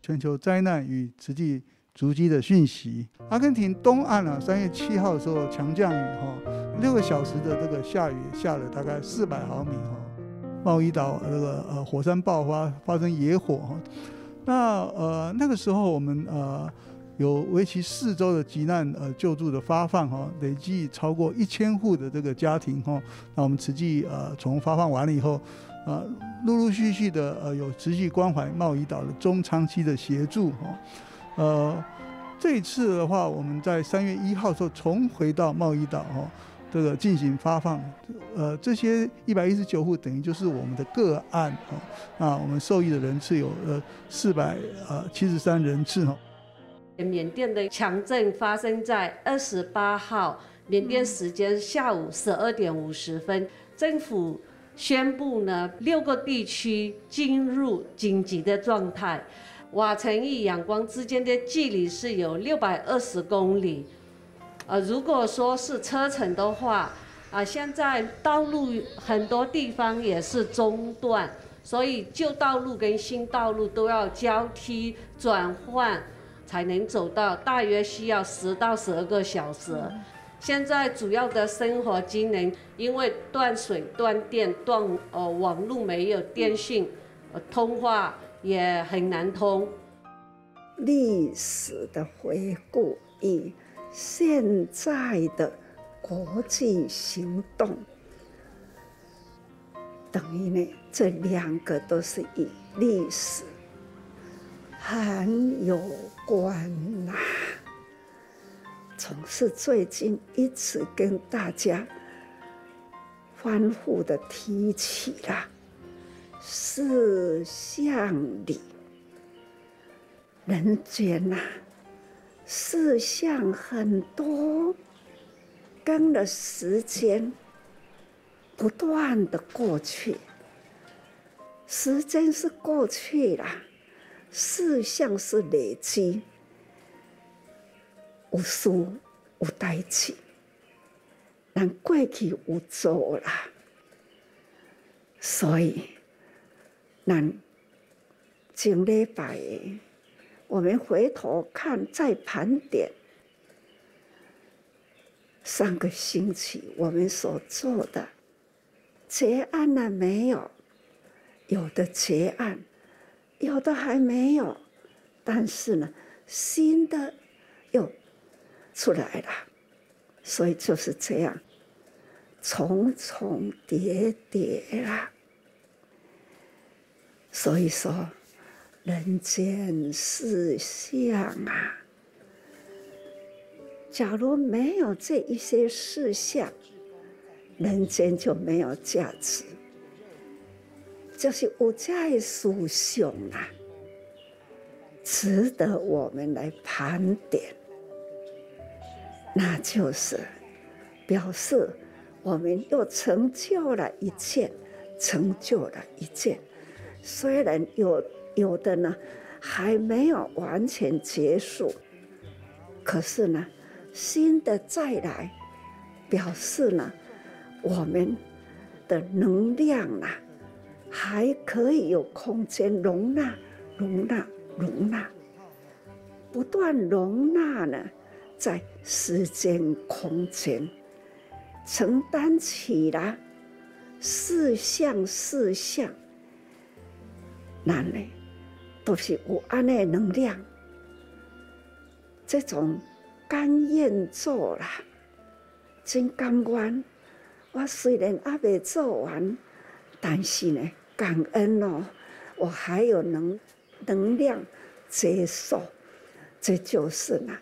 全球灾难与慈济足迹的讯息。阿根廷东岸3月7号的时候强降雨6个小时的这个下雨下了大概400毫米茂宜岛这个火山爆发，发生野火那个时候我们有为期4周的急难救助的发放累计超过1000户的这个家庭那我们慈济从发放完了以后陆陆续续的有持续关怀茂宜岛的中长期的协助这一次的话，我们在3月1号的时候重回到茂宜岛这个进行发放这些119户等于就是我们的个案那我们受益的人次有473人次缅甸的强震发生在28号缅甸时间下午12点50分，政府宣布呢6个地区进入紧急的状态。瓦城与仰光之间的距离是有620公里。如果说是车程的话，现在道路很多地方也是中断，所以旧道路跟新道路都要交替转换才能走到，大约需要10到12个小时。现在主要的生活机能因为断水、断电、网络没有电讯，通话也很难通。历史的回顾与现在的国际行动，等于呢，这2个都是与历史很有关总是最近一直跟大家反复的提起了思想里，人间思想很多，跟了时间不断的过去，时间是过去了，思想是累积，有事有代志，咱过去有做啦，所以咱前礼拜我们回头看，再盘点上个星期我们所做的结案了没有？有的结案，有的还没有，但是呢，新的又出来了，所以就是这样，重重叠叠啦。所以说，人间思想假如没有这一些事项，人间就没有价值，就是有这的思想值得我们来盘点。那就是表示我们又成就了一件，成就了一件。虽然有的呢还没有完全结束，可是呢，新的再来，表示呢，我们的能量还可以有空间容纳，不断容纳呢，在时间空间承担起了四项，咱呢都是有安的能量，这种甘愿做啦，真甘愿。我虽然还没做完，但是呢，感恩我还有能量接受，这就是呢，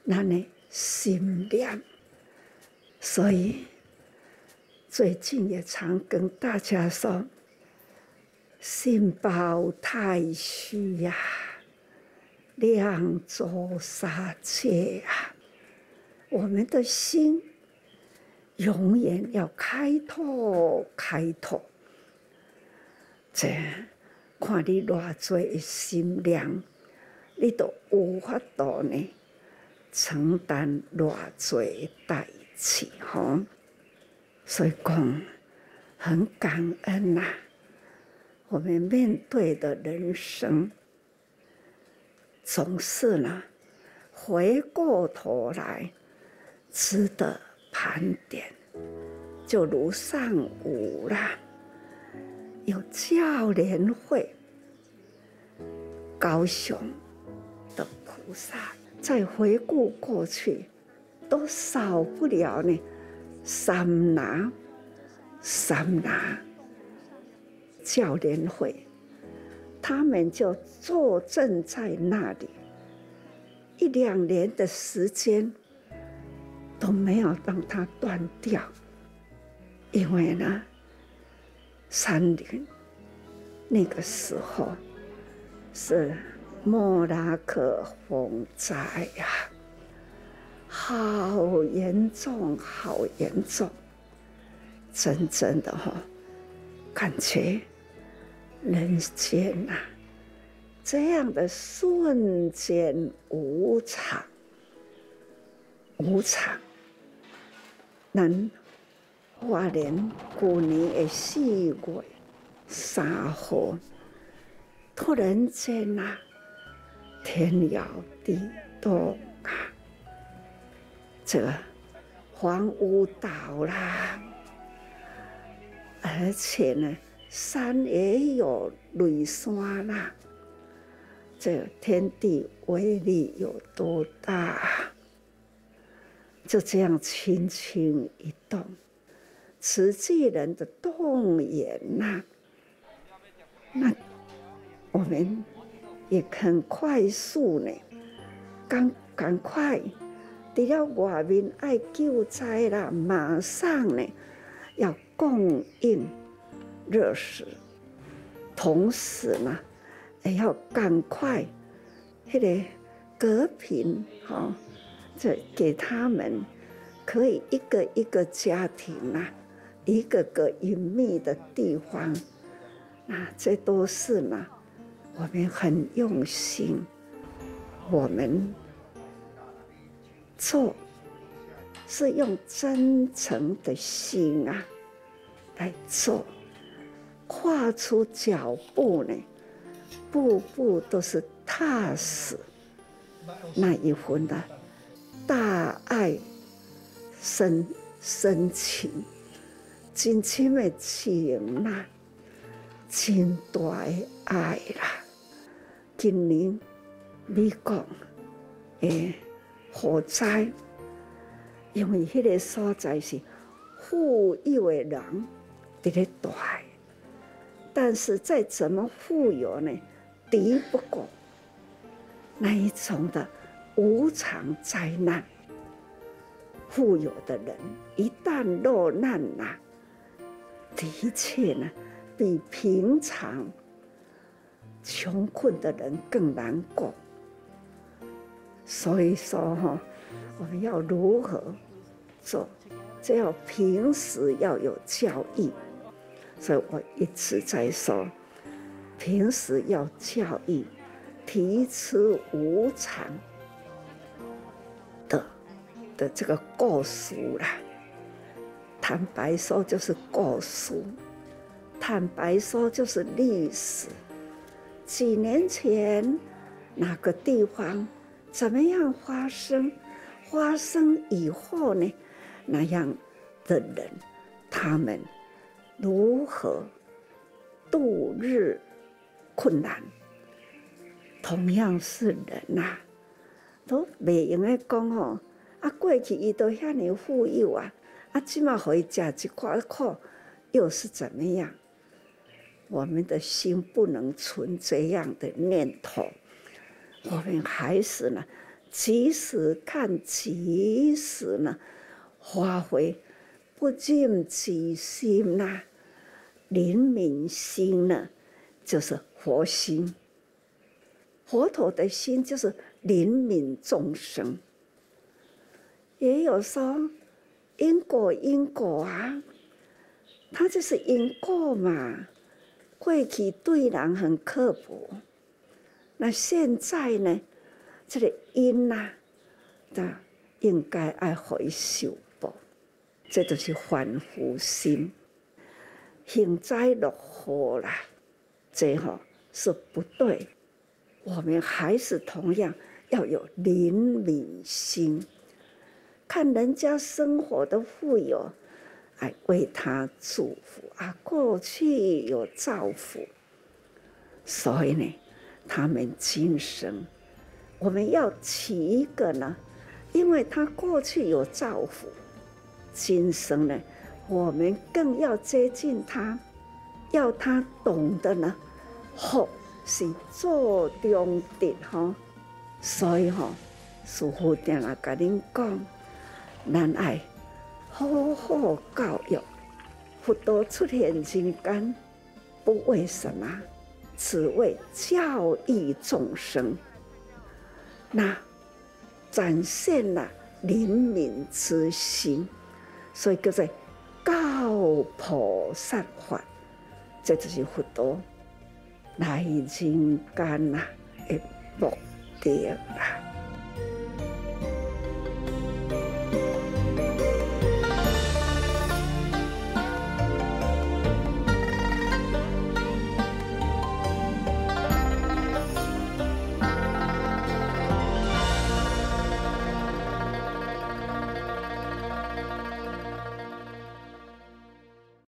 咱的心念。所以最近也常跟大家说，心包太虚量周杀戒我们的心永远要开拓。这看你偌多的心量，你都有法度呢承担偌多代志所以讲很感恩我们面对的人生总是呢，回过头来值得盘点。就如上午啦，有教联会，高雄的菩萨，再回顾过去，都少不了呢三拿教联会，他们就坐镇在那里1、2年的时间，都没有让它断掉。因为呢，山林那个时候是莫拉克风灾呀，好严重，好严重，真正的感觉人间呐，这样的瞬间无常，咱花莲旧年的4月3号，突然间呐，天摇地动啊，这个房屋倒啦，而且呢，山也有泪山啦，这个天地威力有多大？就这样轻轻一动。慈济人的动员呐，那我们也很快速呢，赶快，除了外面爱救灾啦，马上呢要供应热食，同时呢也要赶快那个隔贫这给他们可以一个一个家庭啊。一个个隐秘的地方，这都是呢，我们很用心，我们做是用真诚的心啊来做，跨出脚步呢，步步都是踏实，那一份的大爱深情。真深的情啦，真大的爱啦。今年美国的火灾，因为迄个所在是富有的人伫咧大，但是再怎么富有呢，敌不过那一种的无常灾难。富有的人一旦落难啦，的确呢，比平常穷困的人更难过。所以说我们要如何做？只要平时要有教育。所以我一直在说，平时要教育，提出无常的这个故事啦。坦白说就是故事，坦白说就是历史。几年前哪个地方怎么样发生？发生以后呢，那样的人他们如何度日困难？同样是人啊，都袂用咧讲过去伊都遐尼富有啊。现在给他吃一块苦，又是怎么样？我们的心不能存这样的念头，我们还是呢，及时看，及时呢，发挥不净其心呐，怜悯心呢，就是佛心。佛陀的心就是怜悯众生。也有说因果啊，它就是因果嘛。过去对人很刻薄，那现在呢，这个因啊，应该爱回修补，这就是凡夫心。幸灾乐祸啦，这是不对。我们还是同样要有怜悯心，看人家生活的富有，哎，为他祝福啊！过去有造福，所以呢，他们今生我们要起一个呢，因为他过去有造福，今生呢，我们更要接近他，要他懂得呢，福是做中的哈。所以哈，师父定啊甲恁讲，咱爱好好教育。佛陀出现人间，不为什么，只为教育众生。那展现了怜悯之心，所以叫做教菩萨法，这就是佛陀来人间的目的啦。